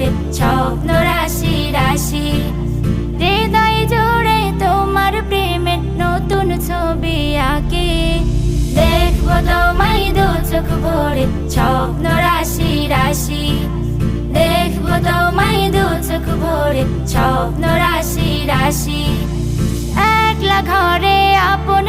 ভরে স্বপ্ন রাশি রাশি। হৃদয় জুড়ে তোমার প্রেমের নতুন ছবি আঁকি। দেখবো তোমায় দু চোখ ভরে স্বপ্ন রাশি রাশি। দেখবো তোমায় দু চোখ ভরে স্বপ্ন রাশি রাশি। একলা ঘরে আপন